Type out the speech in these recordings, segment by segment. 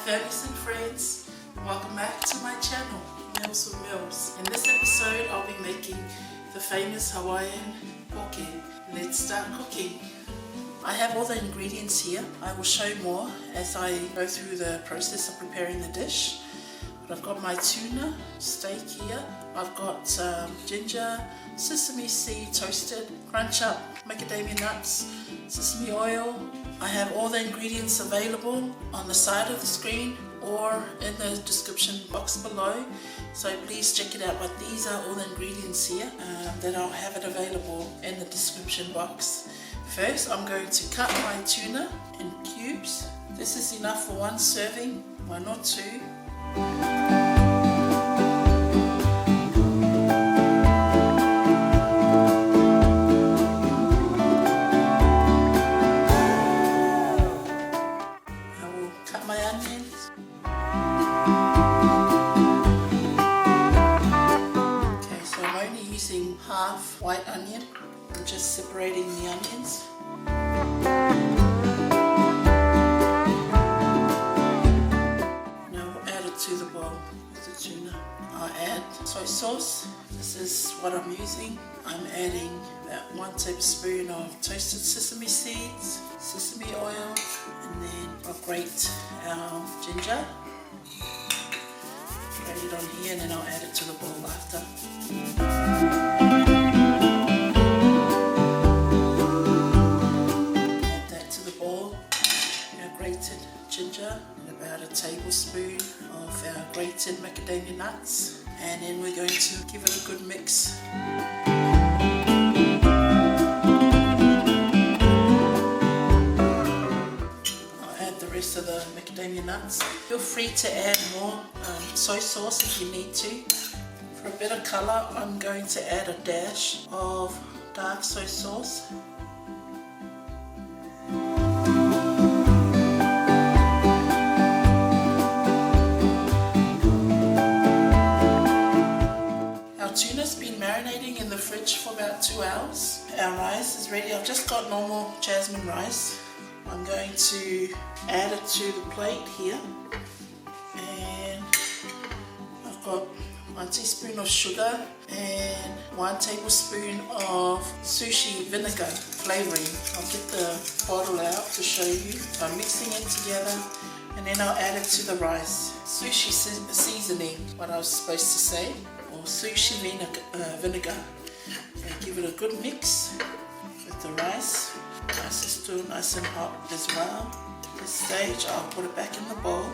families and friends, welcome back to my channel, Milz with Milz. In this episode I'll be making the famous Hawaiian poke. Let's start cooking. I have all the ingredients here. I will show more as I go through the process of preparing the dish. But I've got my tuna steak here. I've got ginger, sesame seed toasted, crunch up, macadamia nuts, sesame oil. I have all the ingredients available on the side of the screen or in the description box below, so please check it out. But these are all the ingredients here that I'll have it available in the description box. First, I'm going to cut my tuna in cubes. This is enough for one serving, one or two. Half white onion. I'm just separating the onions. Now we'll add it to the bowl with the tuna. I'll add soy sauce. This is what I'm using. I'm adding about 1 tablespoon of toasted sesame seeds, sesame oil, and then I'll grate our ginger. Grate it on here and then I'll add it to the bowl after. Grated ginger and about a tablespoon of our grated macadamia nuts, and then we're going to give it a good mix. I'll add the rest of the macadamia nuts. Feel free to add more soy sauce if you need to. For a bit of colour, I'm going to add a dash of dark soy sauce. Tuna's been marinating in the fridge for about 2 hours. Our rice is ready. I've just got normal jasmine rice. I'm going to add it to the plate here. And I've got 1 teaspoon of sugar and 1 tablespoon of sushi vinegar flavoring. I'll get the bottle out to show you. So I'm mixing it together and then I'll add it to the rice. Sushi seasoning, what I was supposed to say. Or sushi vinegar. And give it a good mix with the rice. Rice is still nice and hot as well. At this stage I'll put it back in the bowl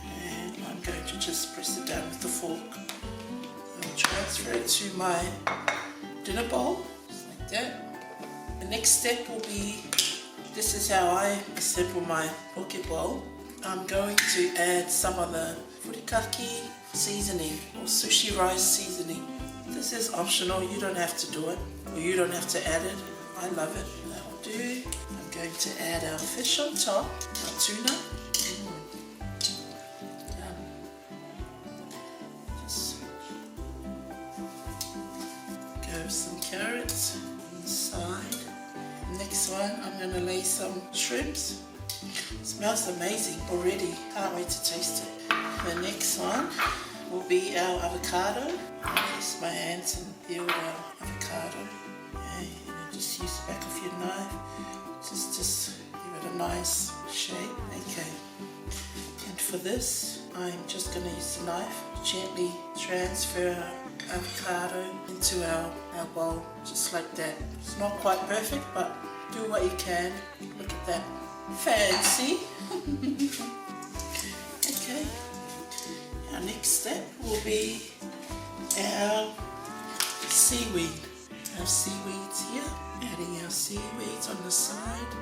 and I'm going to just press it down with the fork. I'll transfer it to my dinner bowl, just like that. The next step will be, this is how I assemble my poke bowl. I'm going to add some of the furikake seasoning or sushi rice seasoning. This is optional, you don't have to do it or you don't have to add it. I love it. That will do. I'm going to add our fish on top, our tuna. Just go with some carrots on the side. Next one, I'm going to lay some shrimps. It smells amazing already. Can't wait to taste it. The next one will be our avocado. I use my hands and peel our avocado. Okay, and just use the back of your knife. Just give it a nice shape. Okay. And for this, I'm just going to use the knife to gently transfer our avocado into our bowl, just like that. It's not quite perfect, but do what you can. Look at that. Fancy. Okay. Our next step will be our seaweed. Our seaweeds here. Adding our seaweeds on the side.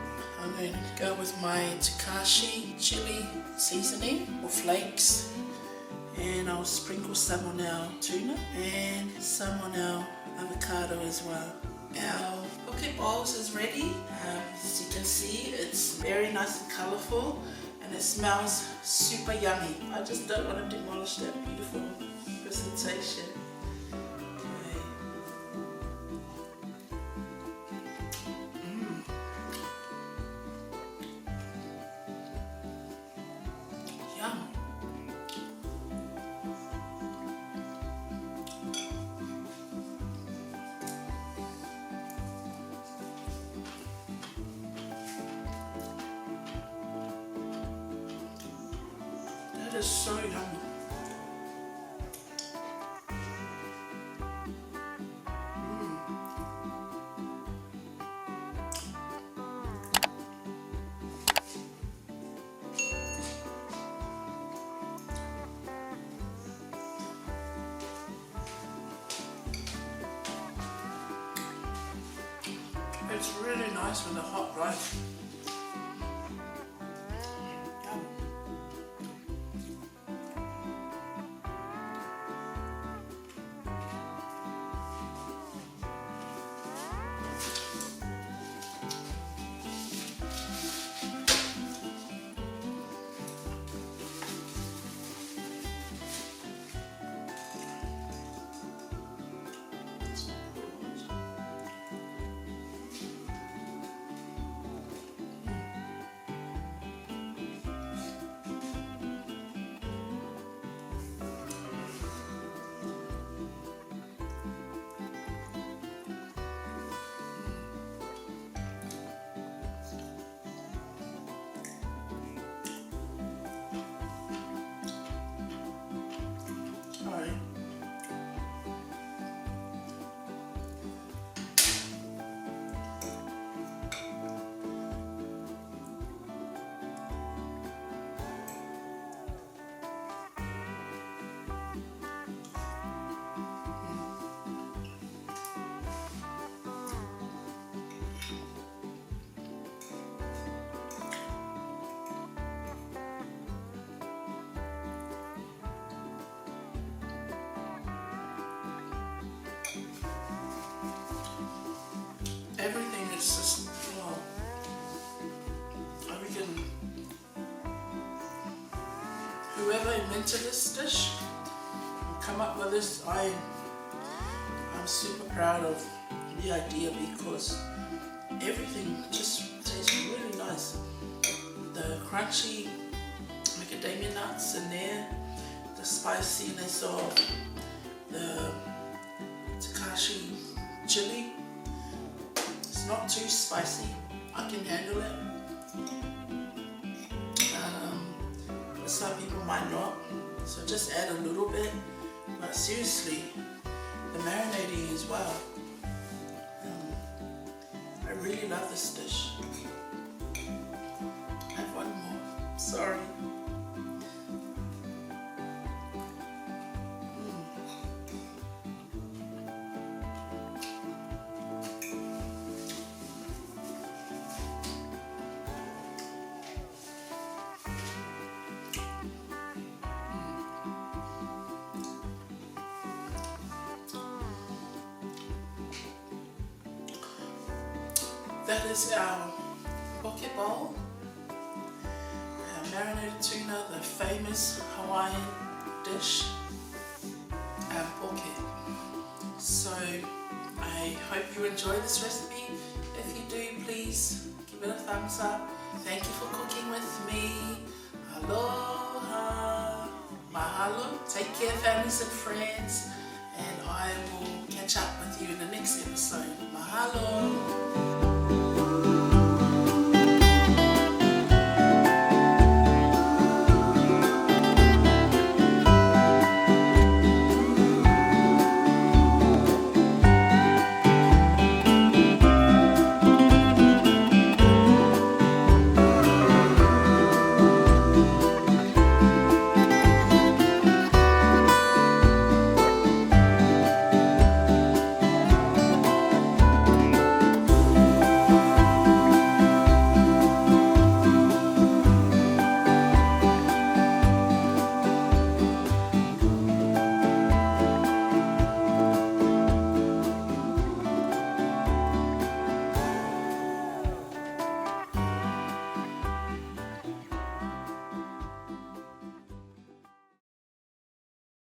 I'm going to go with my togarashi chili seasoning or flakes. And I'll sprinkle some on our tuna and some on our avocado as well. Our poke bowls is ready. As you can see, it's very nice and colorful and it smells super yummy. I just don't want to demolish that beautiful presentation. Okay. is so yummy. It's really nice with the hot rice. Yum. Sorry. Everything is just, well, I reckon whoever invented this dish and come up with this, I'm super proud of the idea because everything just tastes really nice. The crunchy macadamia nuts in there, the spiciness of the togarashi chili. Not too spicy, I can handle it. But some people might not, so just add a little bit. But seriously, the marinating as well. I really love this dish. I have one more, sorry. That is our poke bowl, our marinated tuna, the famous Hawaiian dish, our poke. So I hope you enjoy this recipe. If you do, please give it a thumbs up. Thank you for cooking with me. Aloha, mahalo. Take care, families and friends, and I will catch up with you in the next episode. Mahalo.